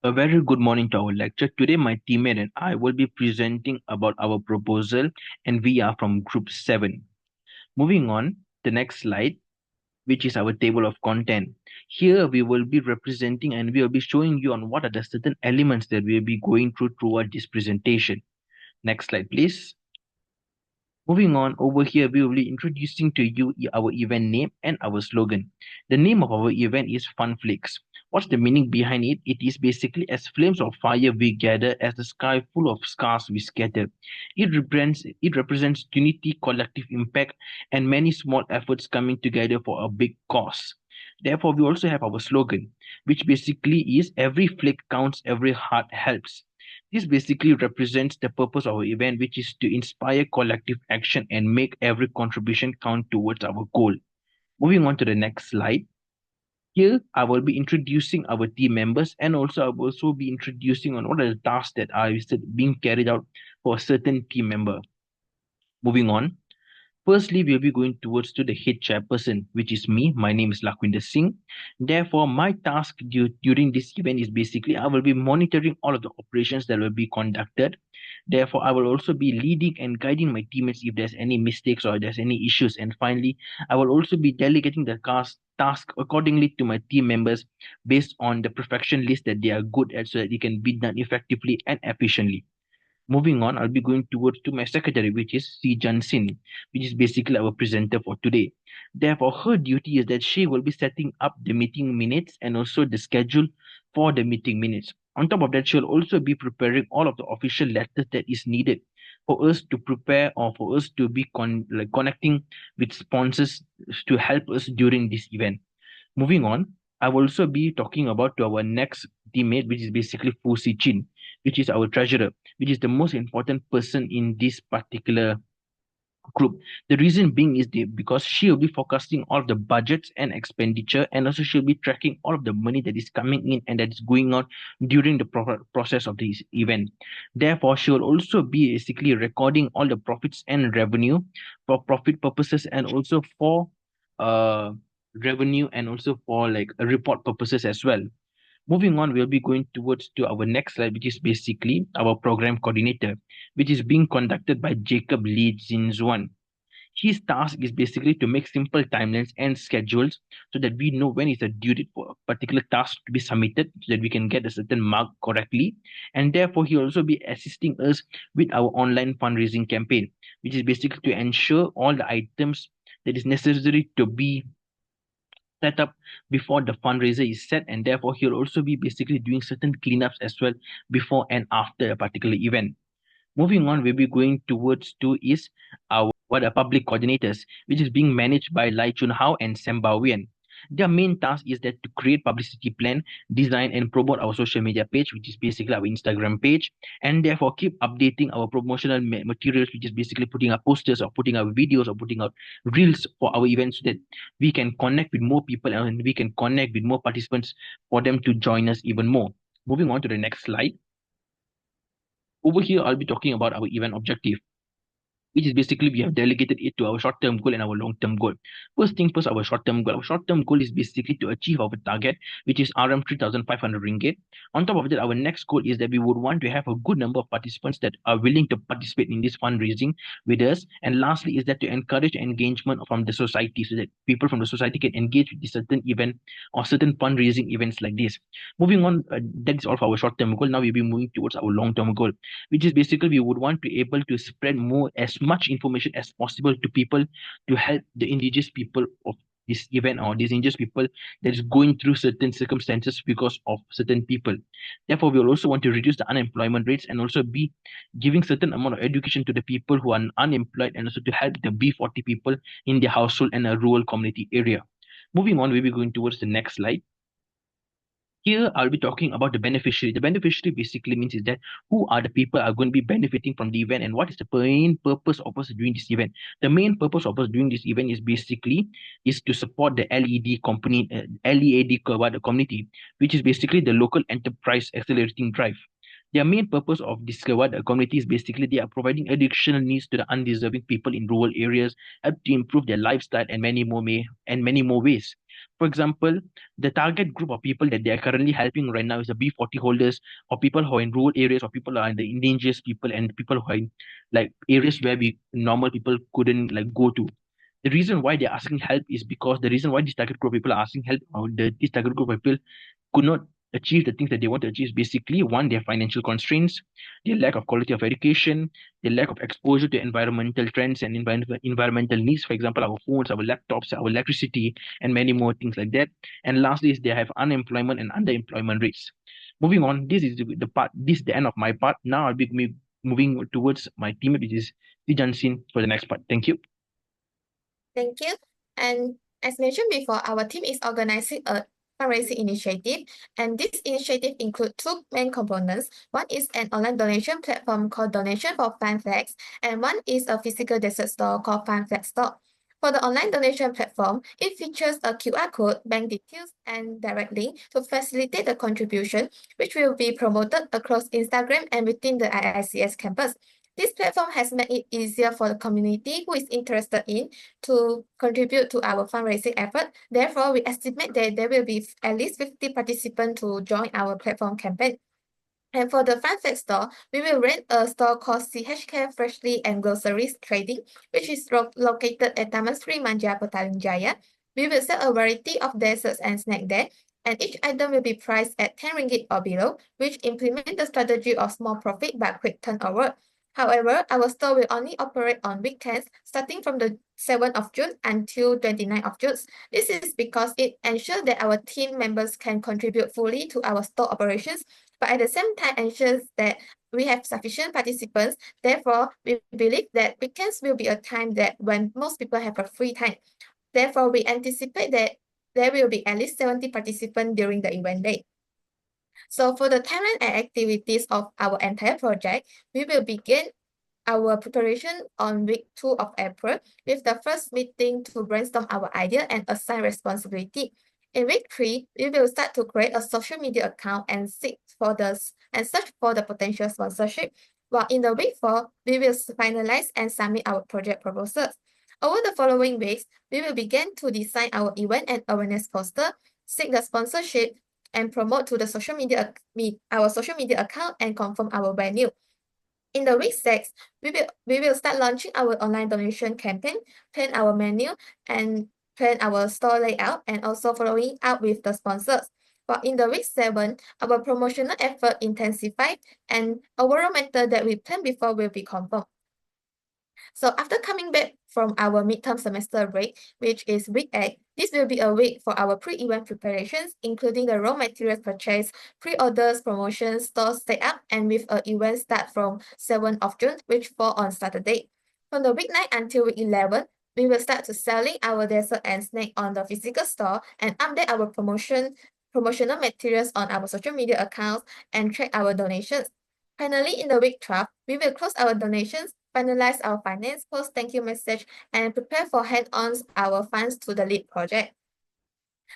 A very good morning to our lecture. Today, my teammate and I will be presenting about our proposal, and we are from Group 7. Moving on, the next slide, which is our table of content. Here, we will be representing and we will be showing you on what are the certain elements that we will be going through throughout this presentation. Next slide, please. Moving on, over here, we will be introducing to you our event name and our slogan. The name of our event is Fun Flakes. What's the meaning behind it? It is basically as flames of fire we gather, as the sky full of scars we scatter. It represents unity, collective impact, and many small efforts coming together for a big cause. Therefore, we also have our slogan, which basically is every flake counts, every heart helps. This basically represents the purpose of our event, which is to inspire collective action and make every contribution count towards our goal. Moving on to the next slide. Here, I will be introducing our team members, and also I will also be introducing on what are the tasks that are being carried out for a certain team member. Moving on. Firstly, we'll be going towards to the head chairperson, which is me. My name is Lakwinder Singh. Therefore, my task during this event is basically I will be monitoring all of the operations that will be conducted. Therefore, I will also be leading and guiding my teammates if there's any mistakes or there's any issues. And finally, I will also be delegating the task accordingly to my team members based on the perfection list that they are good at so that it can be done effectively and efficiently. Moving on, I'll be going towards to my secretary, which is Si Jansin, which is basically our presenter for today. Therefore, her duty is that she will be setting up the meeting minutes and also the schedule for the meeting minutes. On top of that, she'll also be preparing all of the official letters that is needed for us to prepare or for us to be connecting with sponsors to help us during this event. Moving on, I will also be talking about to our next teammate, which is basically Fu Si Chin, which is our treasurer, which is the most important person in this particular group. The reason being is because she will be forecasting all of the budgets and expenditure, and also she'll be tracking all of the money that is coming in and that is going on during the process of this event. Therefore, she will also be basically recording all the profits and revenue for profit purposes and also for uh revenue and also for like report purposes as well. Moving on, we'll be going towards to our next slide, which is basically our program coordinator, which is being conducted by Jacob Lee Jinzuan. His task is basically to make simple timelines and schedules so that we know when is the due date for a particular task to be submitted so that we can get a certain mark correctly. And therefore, he'll also be assisting us with our online fundraising campaign, which is basically to ensure all the items that is necessary to be set up before the fundraiser is set, and therefore he'll also be basically doing certain cleanups as well before and after a particular event. Moving on, we'll be going towards to is our what are public coordinators, which is being managed by Lai Chun Hao and Sam Bawian. Their main task is that to create publicity plan, design and promote our social media page, which is basically our Instagram page, and therefore keep updating our promotional materials, which is basically putting up posters or putting out videos or putting out reels for our events so that we can connect with more people and we can connect with more participants for them to join us even more. Moving on to the next slide. Over here, I'll be talking about our event objective, which is basically we have delegated it to our short-term goal and our long-term goal. First thing first, our short-term goal. Our short-term goal is basically to achieve our target, which is RM 3,500 ringgit. On top of that, our next goal is that we would want to have a good number of participants that are willing to participate in this fundraising with us. And lastly, is that to encourage engagement from the society so that people from the society can engage with this certain event or certain fundraising events like this. Moving on, that is all for our short-term goal. Now we'll be moving towards our long-term goal, which is basically we would want to able to spread more as much information as possible to people to help the indigenous people of this event or these indigenous people that is going through certain circumstances because of certain people. Therefore, we will also want to reduce the unemployment rates and also be giving certain amount of education to the people who are unemployed and also to help the B40 people in their household and a rural community area. Moving on, we'll be going towards the next slide. Here, I'll be talking about the beneficiary. The beneficiary basically means is that who are the people are going to be benefiting from the event and what is the main purpose of us doing this event. The main purpose of us doing this event is basically is to support the LED company, LEAD community, which is basically the local enterprise accelerating drive. Their main purpose of Discover the community is basically they are providing additional needs to the undeserving people in rural areas, help to improve their lifestyle and many more ways. For example, the target group of people that they are currently helping right now is the B40 holders, or people who are in rural areas, or people who are in the endangered people, and people who are in like areas where we normal people couldn't like go to. The reason why they're asking help is because the reason why this target group of people are asking help, or this target group of people could not achieve the things that they want to achieve is basically one, their financial constraints, their lack of quality of education, their lack of exposure to environmental trends and environmental needs, for example, our phones, our laptops, our electricity, and many more things like that. And lastly, is they have unemployment and underemployment rates. Moving on, this is the part, this is the end of my part. Now I'll be moving towards my teammate, which is Tijan Sin, for the next part. Thank you. Thank you. And as mentioned before, our team is organizing a fundraising initiative, and this initiative includes two main components. One is an online donation platform called Donation for FunFlex, and one is a physical desert store called FunFlex Store. For the online donation platform, it features a QR code, bank details, and direct link to facilitate the contribution, which will be promoted across Instagram and within the IICS campus. This platform has made it easier for the community who is interested in to contribute to our fundraising effort. Therefore, we estimate that there will be at least 50 participants to join our platform campaign. And for the FunFlex store, we will rent a store called CHK Freshly and Groceries Trading, which is located at Taman Sri Manja, Petaling Jaya. We will sell a variety of desserts and snacks there, and each item will be priced at 10 ringgit or below, which implement the strategy of small profit but quick turnover. However, our store will only operate on weekends starting from the 7th of June until 29th of June. This is because it ensures that our team members can contribute fully to our store operations, but at the same time ensures that we have sufficient participants. Therefore, we believe that weekends will be a time that when most people have a free time. Therefore, we anticipate that there will be at least 70 participants during the event day. So for the timeline and activities of our entire project, we will begin our preparation on week 2 of April with the first meeting to brainstorm our idea and assign responsibility. In week 3, we will start to create a social media account and search for the potential sponsorship. While in the week 4, we will finalize and submit our project proposals. Over the following weeks, we will begin to design our event and awareness poster, seek the sponsorship, and promote to the our social media account and confirm our venue. In the week 6, we will start launching our online donation campaign, plan our menu, and plan our store layout, and also following up with the sponsors. But in the week 7, our promotional effort intensified, and overall method that we planned before will be confirmed. So after coming back from our midterm semester break, which is week 8, this will be a week for our pre-event preparations, including the raw materials purchase, pre-orders, promotions, store setup, and with an event start from 7th of June, which fall on Saturday. From the week 9 until week 11, we will start to selling our dessert and snack on the physical store and update our promotional materials on our social media accounts and track our donations. Finally, in the week 12, we will close our donations, finalize our finance, post thank you message, and prepare for hand-ons our funds to the lead project.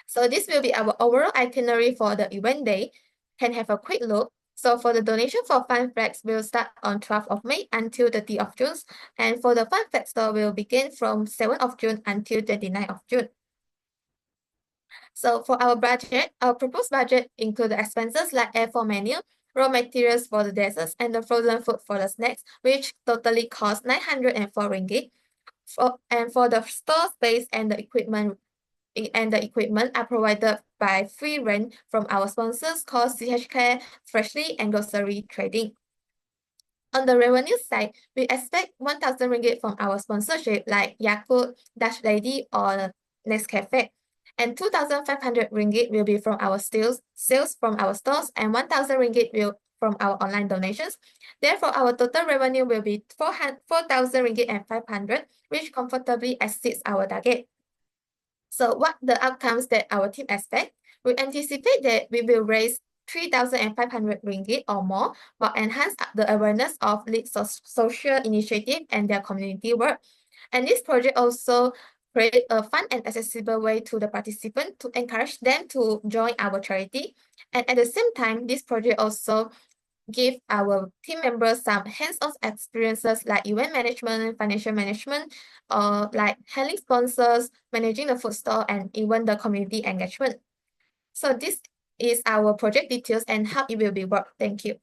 So this will be our overall itinerary for the event day. Can have a quick look. So for the donation for FunFlex will start on 12th of May until 30th of June. And for the FunFlex store will begin from 7th of June until 29th of June. So for our budget, our proposed budget include the expenses like airfare menu, raw materials for the desserts, and the frozen food for the snacks, which totally cost 904 ringgit. And for the store space and the equipment are provided by free rent from our sponsors called CHK Freshly and Grocery Trading. On the revenue side, we expect 1,000 ringgit from our sponsorship like Yakult, Dutch Lady, or Nescafe. And 2,500 ringgit will be from our sales from our stores, and 1,000 ringgit will from our online donations. Therefore, our total revenue will be 4,000 ringgit and 500, which comfortably exceeds our target. So what the outcomes that our team expect? We anticipate that we will raise 3,500 ringgit or more, while enhance the awareness of lead social initiative and their community work. And this project also create a fun and accessible way to the participant to encourage them to join our charity. And at the same time, this project also give our team members some hands-on experiences like event management, financial management, or like handling sponsors, managing the food store, and even the community engagement. So this is our project details and how it will be worked. Thank you.